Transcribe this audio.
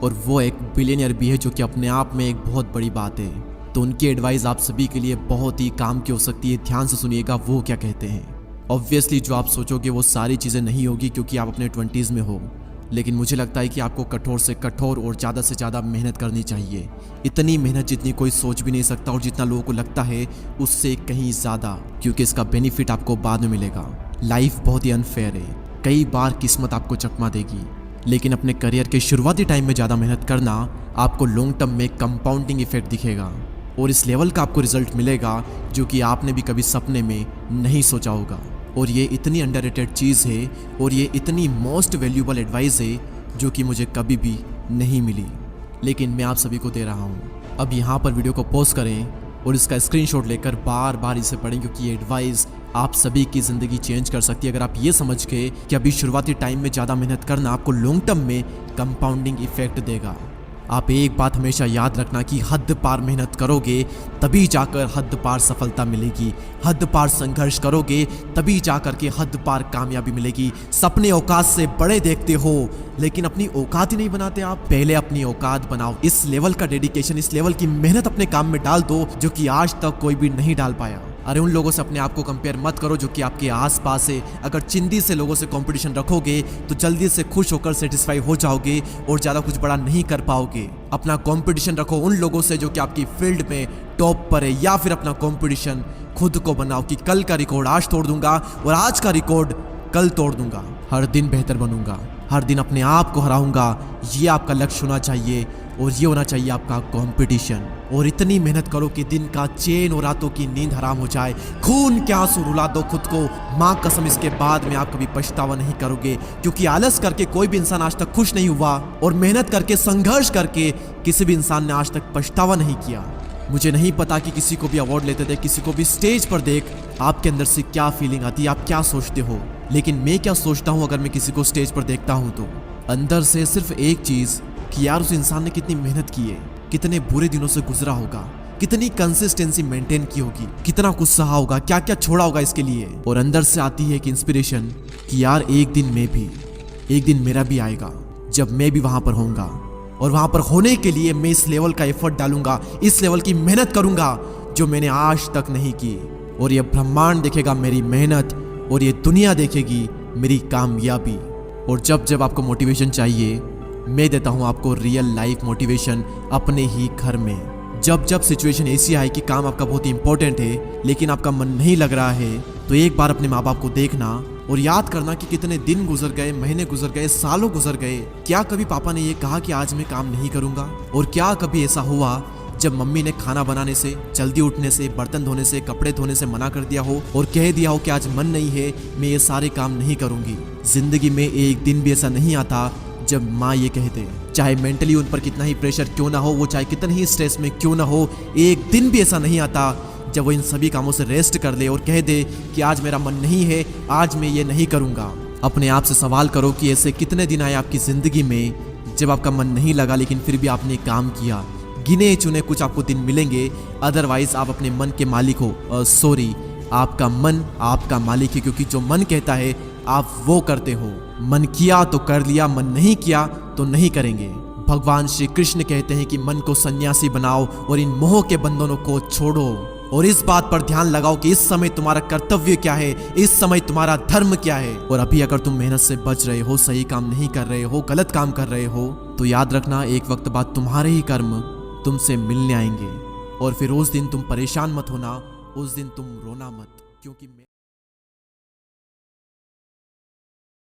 और वो एक बिलियनियर भी है, जो कि अपने आप में एक बहुत बड़ी बात है। तो उनकी एडवाइस आप सभी के लिए बहुत ही काम की हो सकती है। ध्यान से सुनिएगा वो क्या कहते हैं। ऑब्वियसली जो आप सोचोगे वो सारी चीज़ें नहीं होगी क्योंकि आप अपने 20s में हो, लेकिन मुझे लगता है कि आपको कठोर से कठोर और ज़्यादा से ज़्यादा मेहनत करनी चाहिए। इतनी मेहनत जितनी कोई सोच भी नहीं सकता और जितना लोगों को लगता है उससे कहीं ज़्यादा, क्योंकि इसका बेनिफिट आपको बाद में मिलेगा। लाइफ बहुत ही अनफेयर है, कई बार किस्मत आपको चकमा देगी, लेकिन अपने करियर के शुरुआती टाइम में ज़्यादा मेहनत करना आपको लॉन्ग टर्म में कंपाउंडिंग इफेक्ट दिखेगा और इस लेवल का आपको रिजल्ट मिलेगा जो कि आपने भी कभी सपने में नहीं सोचा होगा। और ये इतनी अंडररेटेड चीज़ है और ये इतनी मोस्ट वैल्यूबल एडवाइस है जो कि मुझे कभी भी नहीं मिली, लेकिन मैं आप सभी को दे रहा हूँ। अब यहाँ पर वीडियो को पॉज करें और इसका स्क्रीनशॉट लेकर बार बार इसे पढ़ें, क्योंकि ये एडवाइस आप सभी की ज़िंदगी चेंज कर सकती है। अगर आप ये समझ के कि अभी शुरुआती टाइम में ज़्यादा मेहनत करना आपको लॉन्ग टर्म में कंपाउंडिंग इफेक्ट देगा। आप एक बात हमेशा याद रखना कि हद पार मेहनत करोगे तभी जाकर हद पार सफलता मिलेगी, हद पार संघर्ष करोगे तभी जाकर के हद पार कामयाबी मिलेगी। सपने औकात से बड़े देखते हो लेकिन अपनी औकात ही नहीं बनाते आप। पहले अपनी औकात बनाओ। इस लेवल का डेडिकेशन, इस लेवल की मेहनत अपने काम में डाल दो जो कि आज तक कोई भी नहीं डाल पाया। अरे उन लोगों से अपने आप को कंपेयर मत करो जो कि आपके आसपास है। अगर चिंदी से लोगों से कंपटीशन रखोगे तो जल्दी से खुश होकर सेटिस्फाई हो जाओगे और ज़्यादा कुछ बड़ा नहीं कर पाओगे। अपना कंपटीशन रखो उन लोगों से जो कि आपकी फील्ड में टॉप पर है, या फिर अपना कंपटीशन खुद को बनाओ कि कल का रिकॉर्ड आज तोड़ दूंगा और आज का रिकॉर्ड कल तोड़ दूंगा। हर दिन बेहतर बनूंगा, हर दिन अपने आप को हराऊंगा। ये आपका लक्ष्य होना चाहिए और ये होना चाहिए आपका कंपटीशन। और इतनी मेहनत करो कि दिन का चैन और रातों की नींद हराम हो जाए। खून के आंसू रुला दो खुद को, माँ कसम इसके बाद में आप कभी पछतावा नहीं करोगे, क्योंकि आलस करके कोई भी इंसान आज तक खुश नहीं हुआ और मेहनत करके संघर्ष करके किसी भी इंसान ने आज तक पछतावा नहीं किया। मुझे नहीं पता कि किसी को भी अवार्ड लेते थे, किसी को भी स्टेज पर देख आपके अंदर से क्या फीलिंग आती है, आप क्या सोचते हो, लेकिन मैं क्या सोचता हूँ अगर मैं किसी को स्टेज पर देखता हूँ तो अंदर से सिर्फ एक चीज कि यार उस इंसान ने कितनी मेहनत की है, कितने बुरे दिनों से गुजरा होगा, कितनी कंसिस्टेंसी मेंटेन की होगी, कितना कुछ सहा होगा, क्या क्या छोड़ा होगा इसके लिए। और अंदर से आती है एक इंस्पिरेशन कि यार एक दिन मेरा भी आएगा जब मैं भी वहां पर होऊंगा और वहां पर होने के लिए मैं इस लेवल का एफर्ट डालूंगा, इस लेवल की मेहनत करूंगा जो मैंने आज तक नहीं की। और ये ब्रह्मांड देखेगा मेरी मेहनत और ये दुनिया देखेगी मेरी कामयाबी। और जब जब आपको मोटिवेशन चाहिए मैं देता हूं आपको रियल लाइफ मोटिवेशन अपने ही घर में। जब जब सिचुएशन ऐसी आए कि काम आपका बहुत ही इंपॉर्टेंट है लेकिन आपका मन नहीं लग रहा है, तो एक बार अपने माँ बाप को देखना और याद करना कि कितने दिन गुजर गए, महीने गुजर गए, सालों गुजर गए। क्या कभी पापा ने ये कहा कि आज मैं काम नहीं करूंगा? और क्या कभी ऐसा हुआ जब मम्मी ने खाना बनाने से, जल्दी उठने से, बर्तन धोने से, कपड़े धोने से मना कर दिया हो और कह दिया हो कि आज मन नहीं है, मैं ये सारे काम नहीं करूंगी? जिंदगी में एक दिन भी ऐसा नहीं आता जब माँ ये कहते, चाहे मेंटली उन पर कितना ही प्रेशर क्यों ना हो, वो चाहे कितने ही स्ट्रेस में क्यों ना हो, एक दिन भी ऐसा नहीं आता जब वो इन सभी कामों से रेस्ट कर ले और कह दे कि आज मेरा मन नहीं है, आज मैं ये नहीं करूंगा। अपने आप से सवाल करो कि ऐसे कितने दिन आए आपकी जिंदगी में जब आपका मन नहीं लगा लेकिन फिर भी आपने काम किया। गिने चुने कुछ आपको दिन मिलेंगे, अदरवाइज आप अपने मन के मालिक हो। सॉरी, आपका मन आपका मालिक है, क्योंकि जो मन कहता है आप वो करते हो। मन किया तो कर लिया, मन नहीं किया तो नहीं करेंगे। भगवान श्री कृष्ण कहते हैं कि मन को सन्यासी बनाओ और इन मोह के बंधनों को छोड़ो। और इस बात पर ध्यान लगाओ कि इस समय तुम्हारा कर्तव्य क्या है, इस समय तुम्हारा धर्म क्या है। और अभी अगर तुम मेहनत से बच रहे हो, सही काम नहीं कर रहे हो, गलत काम कर रहे हो, तो याद रखना एक वक्त बाद तुम्हारे ही कर्म तुमसे मिलने आएंगे। और फिर उस दिन तुम परेशान मत होना, उस दिन तुम रोना मत, क्योंकि